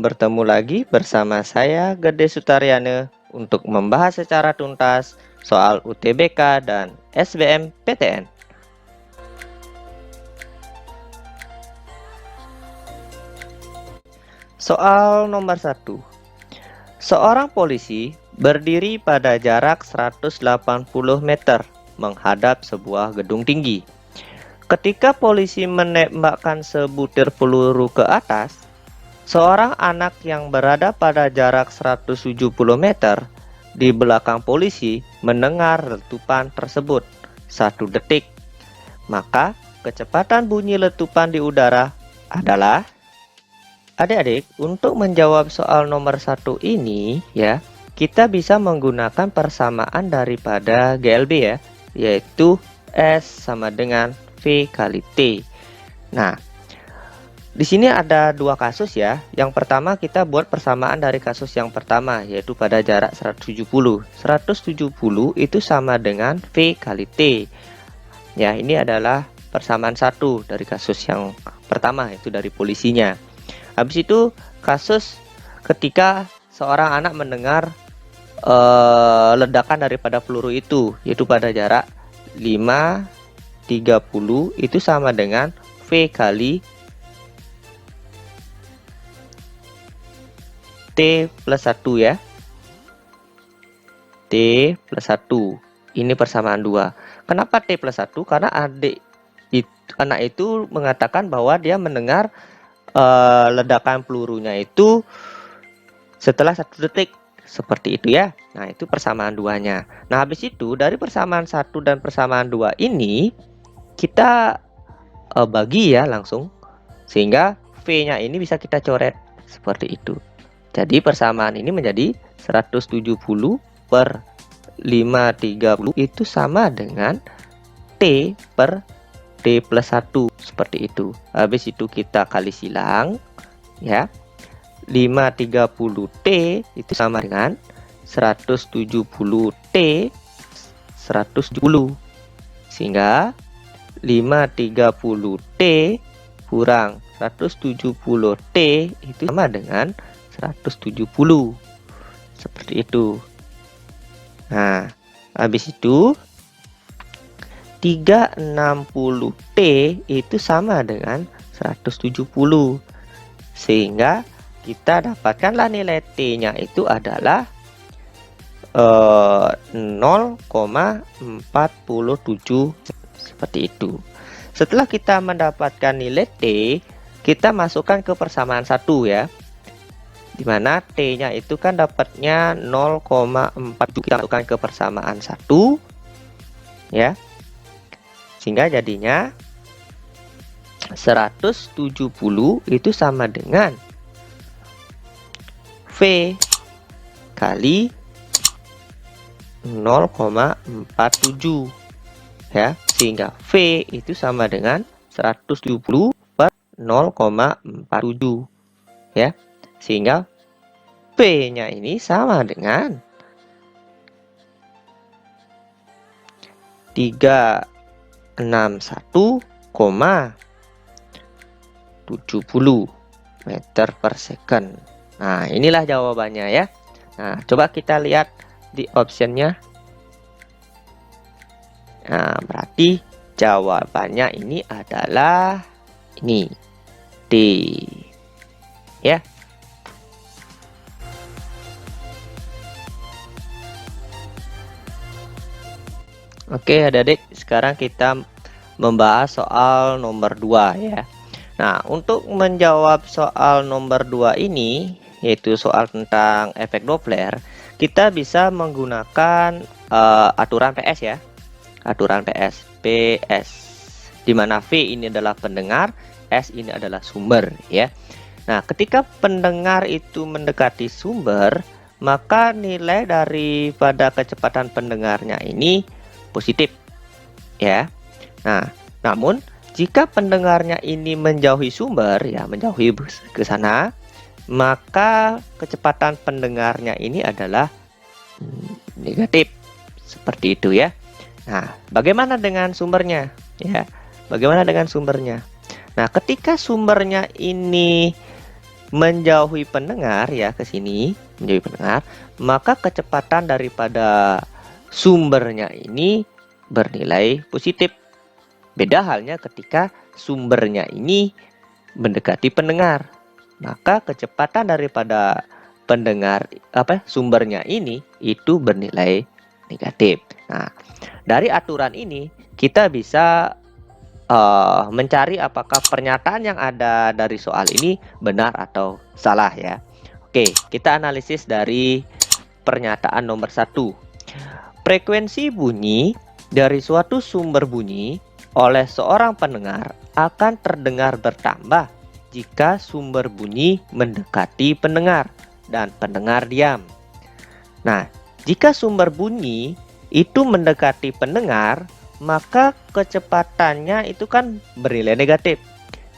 bertemu lagi bersama saya Gede Sutaryana untuk membahas secara tuntas soal UTBK dan SBMPTN. Soal nomor 1. Seorang polisi berdiri pada jarak 180 meter menghadap sebuah gedung tinggi. Ketika polisi menembakkan sebutir peluru ke atas, seorang anak yang berada pada jarak 170 meter di belakang polisi mendengar letupan tersebut 1 detik. Maka kecepatan bunyi letupan di udara adalah... Adik-adik, untuk menjawab soal nomor 1 ini ya, kita bisa menggunakan persamaan daripada GLB ya, yaitu S sama dengan V kali T. Nah, di sini ada 2 kasus ya. Yang pertama kita buat persamaan dari kasus yang pertama, yaitu pada jarak 170. 170 itu sama dengan V kali T. Ya, ini adalah persamaan 1 dari kasus yang pertama, yaitu dari polisinya. Habis itu kasus ketika seorang anak mendengar ledakan daripada peluru itu, yaitu pada jarak 5:30 itu sama dengan V kali T plus 1 ya. T plus 1. Ini persamaan 2. Kenapa T plus 1? Karena anak itu mengatakan bahwa dia mendengar ledakan pelurunya itu setelah 1 detik. Seperti itu ya. Nah, itu persamaan 2-nya. Nah, habis itu dari persamaan 1 dan persamaan 2 ini kita bagi ya langsung, sehingga V-nya ini bisa kita coret seperti itu. Jadi persamaan ini menjadi 170 per 530 itu sama dengan T per T plus 1 seperti itu. Habis itu kita kali silang ya. 530T itu sama dengan 170T 170. Sehingga 530T kurang 170T itu sama dengan 170. Seperti itu. Nah, habis itu 360T itu sama dengan 170. Sehingga kita dapatkanlah nilai T-nya itu adalah 0,47 seperti itu. Setelah kita mendapatkan nilai T, kita masukkan ke persamaan 1 ya. Dimana T-nya itu kan dapatnya 0,47, kita masukkan ke persamaan 1 ya. Sehingga jadinya 170 itu sama dengan V kali 0,47 ya, sehingga V itu sama dengan 170 per 0,47 ya, sehingga V-nya ini sama dengan 361,70 meter per second. Nah, inilah jawabannya ya. Nah, coba kita lihat di optionnya. Nah, berarti jawabannya ini adalah ini D ya. Oke adik-adik, sekarang kita membahas soal nomor 2 ya. Nah, untuk menjawab soal nomor 2 ini, yaitu soal tentang efek Doppler, kita bisa menggunakan aturan PS ya. Aturan PS, di mana V ini adalah pendengar, S ini adalah sumber ya. Nah, ketika pendengar itu mendekati sumber, maka nilai daripada kecepatan pendengarnya ini positif ya. Nah, namun jika pendengarnya ini menjauhi sumber ya, menjauhi ke sana, maka kecepatan pendengarnya ini adalah negatif. Seperti itu ya. Nah, bagaimana dengan sumbernya? Ya, bagaimana dengan sumbernya? Nah, ketika sumbernya ini menjauhi pendengar ya, ke sini menjauhi pendengar, maka kecepatan daripada sumbernya ini bernilai positif. Beda halnya ketika sumbernya ini mendekati pendengar, maka kecepatan daripada sumbernya ini itu bernilai negatif. Nah, dari aturan ini kita bisa mencari apakah pernyataan yang ada dari soal ini benar atau salah ya. Oke, kita analisis dari pernyataan nomor 1. Frekuensi bunyi dari suatu sumber bunyi oleh seorang pendengar akan terdengar bertambah jika sumber bunyi mendekati pendengar dan pendengar diam. Nah, jika sumber bunyi itu mendekati pendengar, maka kecepatannya itu kan bernilai negatif,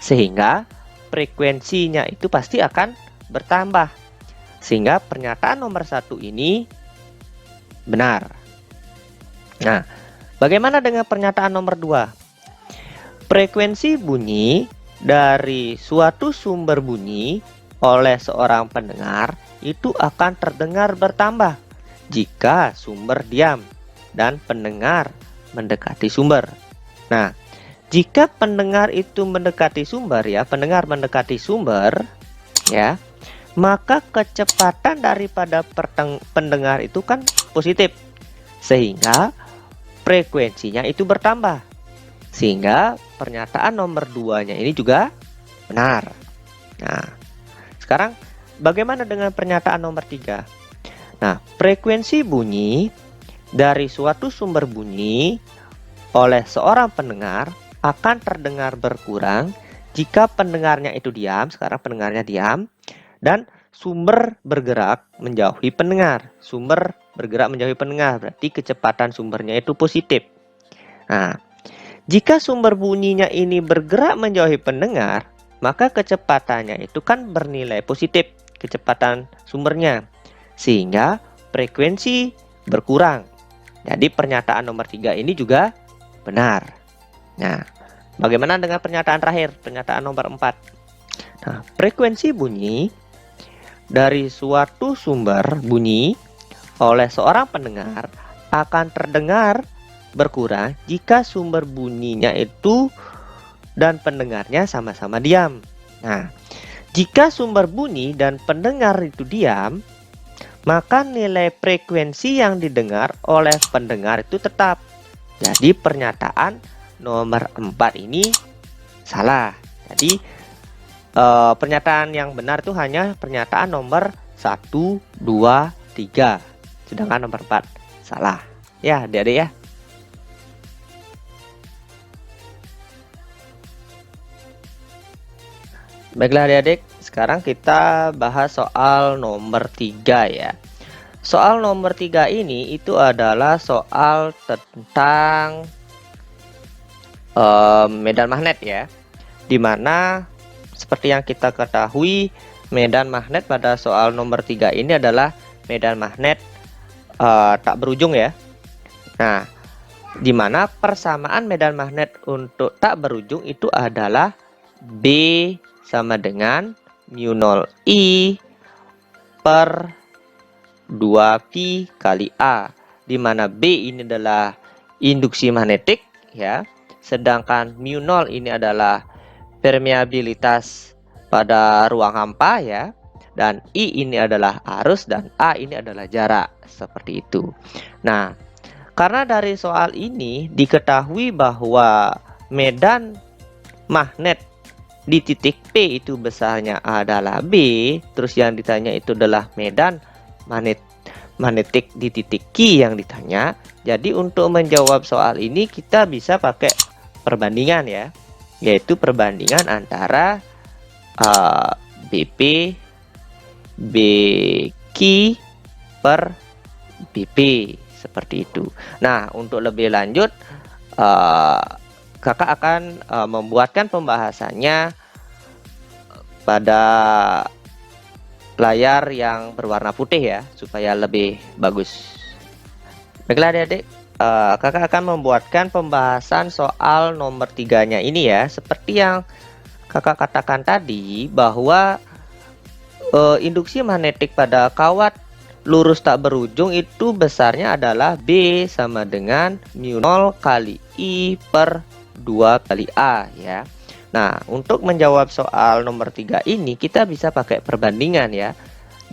sehingga frekuensinya itu pasti akan bertambah, sehingga pernyataan nomor 1 ini benar. Nah, bagaimana dengan pernyataan nomor 2? Frekuensi bunyi dari suatu sumber bunyi oleh seorang pendengar itu akan terdengar bertambah jika sumber diam dan pendengar mendekati sumber. Nah, jika pendengar itu mendekati sumber ya, pendengar mendekati sumber ya, maka kecepatan daripada pendengar itu kan positif, sehingga frekuensinya itu bertambah, sehingga pernyataan nomor 2-nya ini juga benar. Nah, sekarang bagaimana dengan pernyataan nomor 3? Nah, frekuensi bunyi dari suatu sumber bunyi oleh seorang pendengar akan terdengar berkurang jika pendengarnya itu diam. Sekarang pendengarnya diam dan sumber bergerak menjauhi pendengar. Sumber bergerak menjauhi pendengar, berarti kecepatan sumbernya itu positif. Nah, jika sumber bunyinya ini bergerak menjauhi pendengar, maka kecepatannya itu kan bernilai positif, kecepatan sumbernya, sehingga frekuensi berkurang. Jadi pernyataan nomor 3 ini juga benar. Nah, bagaimana dengan pernyataan terakhir, pernyataan nomor 4? Nah, frekuensi bunyi dari suatu sumber bunyi oleh seorang pendengar akan terdengar berkurang jika sumber bunyinya itu dan pendengarnya sama-sama diam. Nah, jika sumber bunyi dan pendengar itu diam, maka nilai frekuensi yang didengar oleh pendengar itu tetap. Jadi pernyataan nomor 4 ini salah. Jadi pernyataan yang benar itu hanya pernyataan nomor 1, 2, 3. Sedangkan nomor 4 salah. Ya, adik-adik ya. Baiklah adik-adik, sekarang kita bahas soal nomor 3 ya. Soal nomor 3 ini itu adalah soal tentang medan magnet ya. Dimana seperti yang kita ketahui, medan magnet pada soal nomor 3 ini adalah medan magnet tak berujung ya. Nah, dimana persamaan medan magnet untuk tak berujung itu adalah B sama dengan mu 0 I per 2pi kali A, di mana B ini adalah induksi magnetik ya, sedangkan mu 0 ini adalah permeabilitas pada ruang hampa ya, dan I ini adalah arus dan A ini adalah jarak, seperti itu. Nah, karena dari soal ini diketahui bahwa medan magnet di titik P itu besarnya adalah B, terus yang ditanya itu adalah medan magnetik di titik Q yang ditanya. Jadi untuk menjawab soal ini kita bisa pakai perbandingan ya, yaitu perbandingan antara BP BQ per BP, seperti itu. Nah, untuk lebih lanjut kakak akan membuatkan pembahasannya pada layar yang berwarna putih ya, supaya lebih bagus. Baiklah adik-adik, kakak akan membuatkan pembahasan soal nomor 3-nya ini ya. Seperti yang kakak katakan tadi, bahwa induksi magnetik pada kawat lurus tak berujung itu besarnya adalah B sama dengan mu 0 kali I per 2 kali A ya. Nah, untuk menjawab soal nomor 3 ini kita bisa pakai perbandingan ya.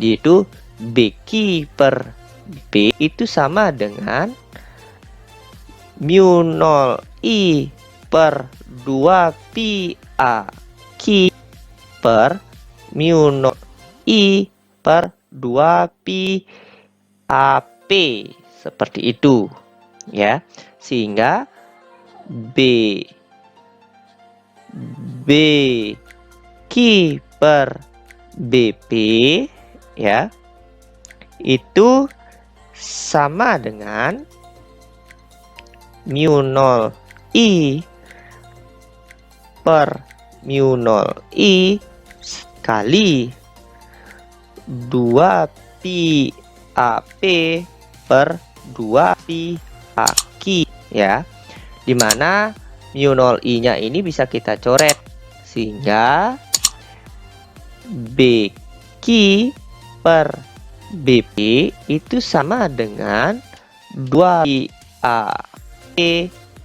Yaitu BQ per B itu sama dengan mu 0 I per 2 pi A Q per mu 0 I per 2 pi AP seperti itu ya, sehingga B Q per BP ya itu sama dengan mu 0 I per mu 0 I kali 2 pi AP per 2 pi AK ya, dimana mu 0 I nya ini bisa kita coret sehingga BQ per BP itu sama dengan 2 pi AP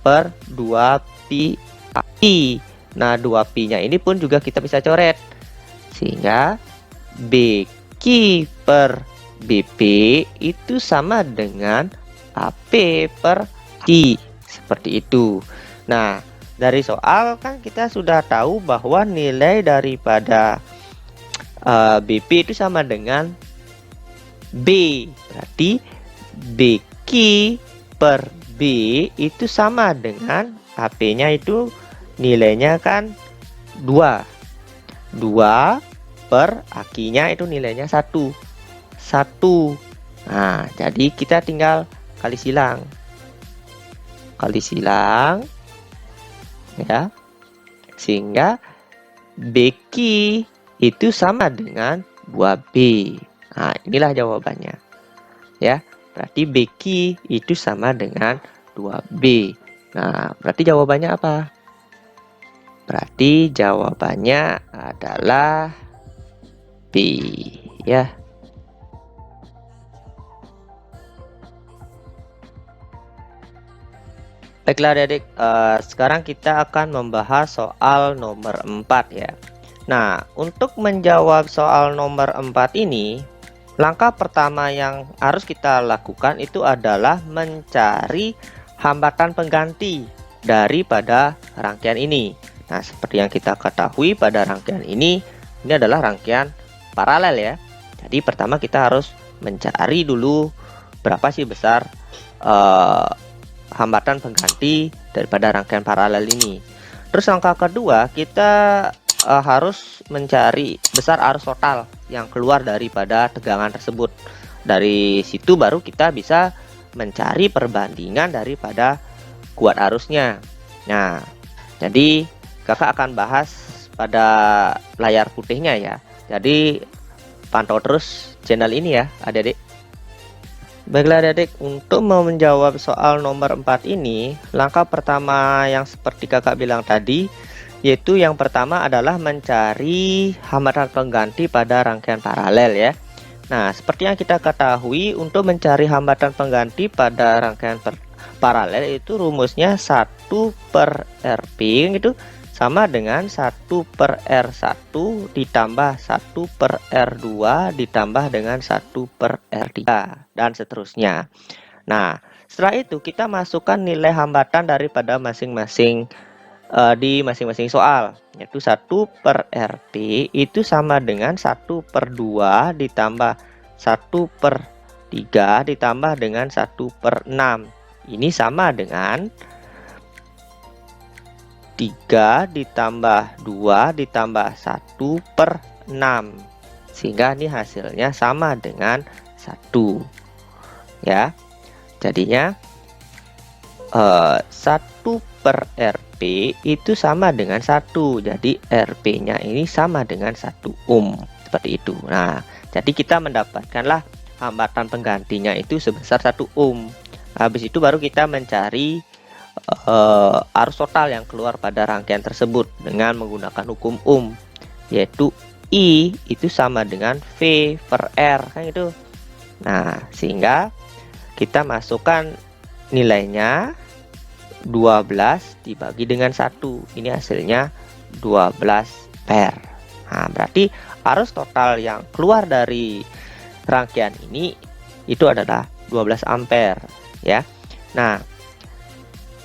per 2 pi AI. Nah, 2 pi nya ini pun juga kita bisa coret sehingga BQ per BP itu sama dengan AP per I seperti itu. Nah, dari soal kan kita sudah tahu bahwa nilai daripada BP itu sama dengan B, berarti BQ per B itu sama dengan AP nya itu nilainya kan 2 per akinya itu nilainya 1. Nah, jadi kita tinggal kali silang ya, sehingga BQ itu sama dengan 2B. Nah, inilah jawabannya ya, berarti BQ itu sama dengan 2B. Nah, berarti jawabannya apa? Berarti jawabannya adalah B ya. Baiklah adik-adik, sekarang kita akan membahas soal nomor 4 ya. Nah, untuk menjawab soal nomor 4 ini, langkah pertama yang harus kita lakukan itu adalah mencari hambatan pengganti daripada rangkaian ini. Nah, seperti yang kita ketahui pada rangkaian ini adalah rangkaian paralel ya. Jadi pertama kita harus mencari dulu berapa sih besar hambatan pengganti daripada rangkaian paralel ini. Terus langkah kedua kita harus mencari besar arus total yang keluar daripada tegangan tersebut. Dari situ baru kita bisa mencari perbandingan daripada kuat arusnya. Nah, jadi kakak akan bahas pada layar putihnya ya. Jadi pantau terus channel ini ya adik-adik. Baiklah adik-adik, untuk menjawab soal nomor 4 ini, langkah pertama yang seperti kakak bilang tadi, yaitu yang pertama adalah mencari hambatan pengganti pada rangkaian paralel ya. Nah, seperti yang kita ketahui, untuk mencari hambatan pengganti pada rangkaian paralel itu rumusnya 1 per RP gitu, sama dengan 1 per R1 ditambah 1 per R2 ditambah dengan 1 per R3 dan seterusnya. Nah, setelah itu kita masukkan nilai hambatan daripada masing-masing di masing-masing soal, yaitu 1 per RP itu sama dengan 1 per 2 ditambah 1 per 3 ditambah dengan 1 per 6. Ini sama dengan 3 ditambah 2 ditambah 1 per 6, sehingga ini hasilnya sama dengan 1 ya. Jadinya 1 per RP itu sama dengan 1, jadi RP nya ini sama dengan 1 ohm seperti itu. Nah, jadi kita mendapatkanlah hambatan penggantinya itu sebesar 1 ohm. Habis itu baru kita mencari arus total yang keluar pada rangkaian tersebut dengan menggunakan hukum Ohm, yaitu I itu sama dengan V per R, kan gitu. Nah, sehingga kita masukkan nilainya 12 dibagi dengan 1. Ini hasilnya 12 per. Nah, berarti arus total yang keluar dari rangkaian ini itu adalah 12 ampere ya. Nah,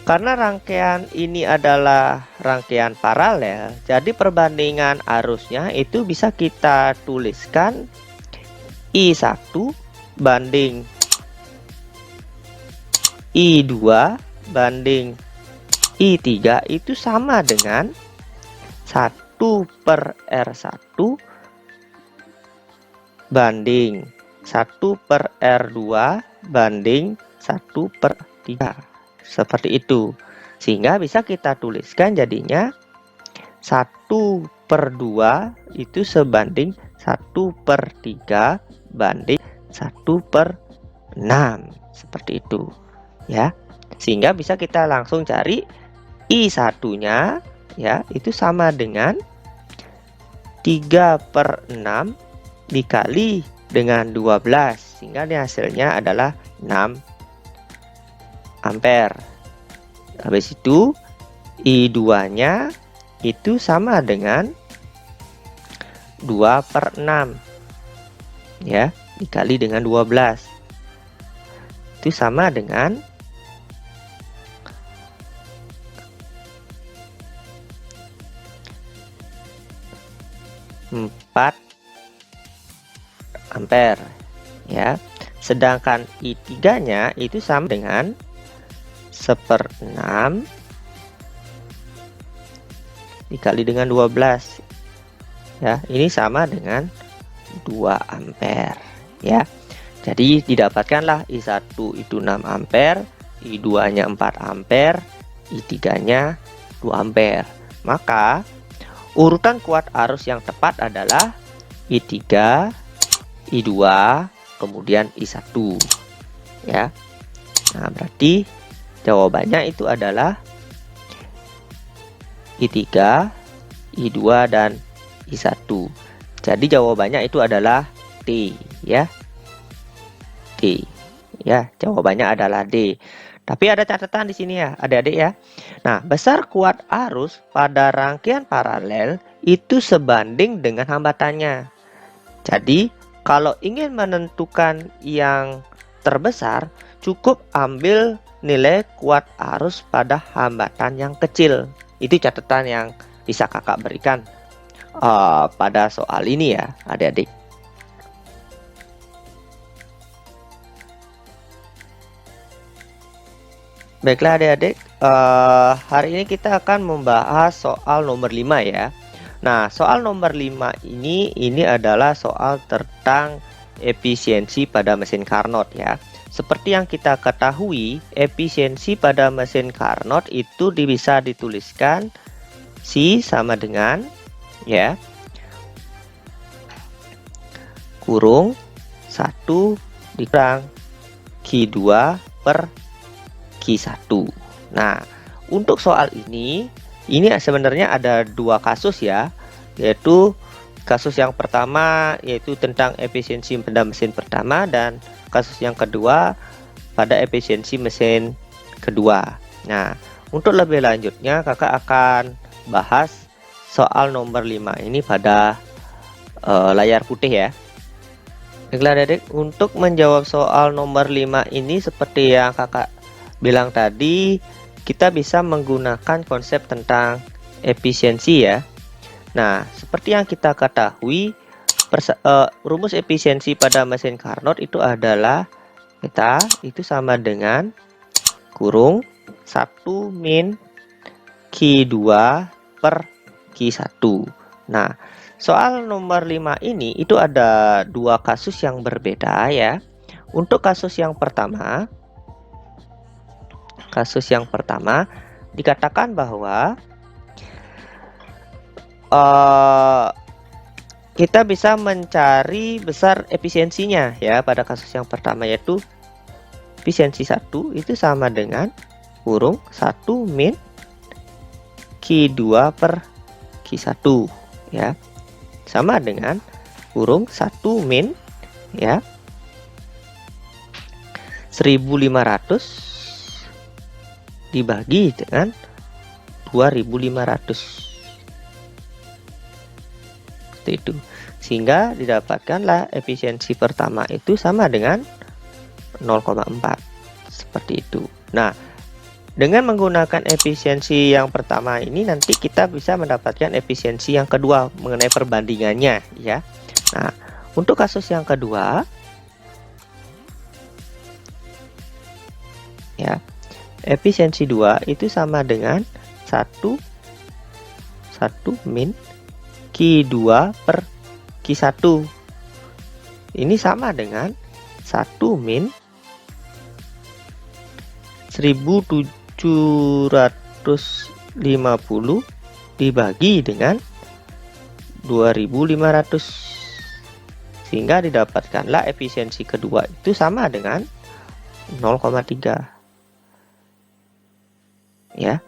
karena rangkaian ini adalah rangkaian paralel, jadi perbandingan arusnya itu bisa kita tuliskan I1 banding I2 banding I3 itu sama dengan 1 per R1 banding 1 per R2 banding 1 per 3. Seperti itu. Sehingga bisa kita tuliskan jadinya 1 per 2 itu sebanding 1 per 3 banding 1 per 6. Seperti itu. Ya. Sehingga bisa kita langsung cari I1-nya ya, itu sama dengan 3 per 6 dikali dengan 12. Sehingga hasilnya adalah 6 ampere. Habis itu I2-nya itu sama dengan 2 per 6 ya, dikali dengan 12. Itu sama dengan 4 ampere ya. Sedangkan I3-nya itu sama dengan 1/6 dikali dengan 12 ya, ini sama dengan 2 ampere ya. Jadi didapatkanlah I1 itu 6 ampere, I2-nya 4 ampere, I3-nya 2 ampere. Maka urutan kuat arus yang tepat adalah I3, I2, kemudian I1 ya. Nah, berarti jawabannya itu adalah I3, I2, dan I1. Jadi jawabannya itu adalah D ya. D ya, jawabannya adalah D. Tapi ada catatan di sini ya, adik-adik ya. Nah, besar kuat arus pada rangkaian paralel itu sebanding dengan hambatannya. Jadi, kalau ingin menentukan yang terbesar, cukup ambil nilai kuat arus pada hambatan yang kecil. Itu catatan yang bisa kakak berikan pada soal ini ya, adik-adik. Baiklah adik-adik, hari ini kita akan membahas soal nomor 5 ya. Nah, soal nomor 5 ini adalah soal tentang efisiensi pada mesin Carnot ya. Seperti yang kita ketahui, efisiensi pada mesin Carnot itu bisa dituliskan C sama dengan ya, kurung 1 dikurang Q2 per Q1. Nah, untuk soal ini sebenarnya ada dua kasus ya, yaitu kasus yang pertama yaitu tentang efisiensi pada mesin pertama, dan kasus yang kedua pada efisiensi mesin kedua. Nah, untuk lebih lanjutnya kakak akan bahas soal nomor 5 ini pada layar putih ya. Baiklah adik, untuk menjawab soal nomor 5 ini seperti yang kakak bilang tadi, kita bisa menggunakan konsep tentang efisiensi ya. Nah, seperti yang kita ketahui, rumus efisiensi pada mesin Carnot itu adalah itu sama dengan kurung 1 min Q2 per Q1. Nah, soal nomor 5 ini itu ada dua kasus yang berbeda ya. Untuk kasus yang pertama dikatakan bahwa kita bisa mencari besar efisiensinya ya. Pada kasus yang pertama yaitu efisiensi 1 itu sama dengan kurung 1 min Q2 per Q1 ya. sama dengan kurung 1 min ya 1500 dibagi dengan 2500 seperti itu, sehingga didapatkanlah efisiensi pertama itu sama dengan 0,4 seperti itu. Nah, dengan menggunakan efisiensi yang pertama ini nanti kita bisa mendapatkan efisiensi yang kedua mengenai perbandingannya ya. Nah, untuk kasus yang kedua ya, efisiensi 2 itu sama dengan 1 min Q2 per Q1. Ini sama dengan 1 min 1750 dibagi dengan 2500, sehingga didapatkanlah efisiensi kedua itu sama dengan 0,3 ya.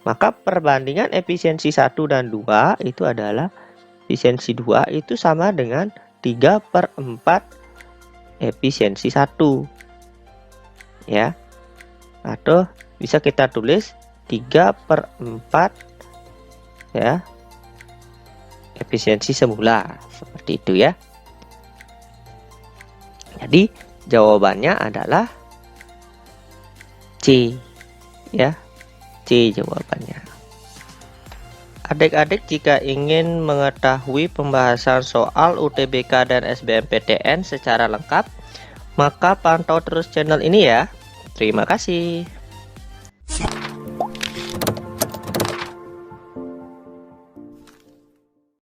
Maka perbandingan efisiensi 1 dan 2 itu adalah efisiensi 2 itu sama dengan 3/4 efisiensi 1 ya, atau bisa kita tulis 3/4 ya efisiensi semula, seperti itu ya. Jadi jawabannya adalah C ya, C jawabannya. Adik-adik jika ingin mengetahui pembahasan soal UTBK dan SBMPTN secara lengkap, maka pantau terus channel ini ya. Terima kasih.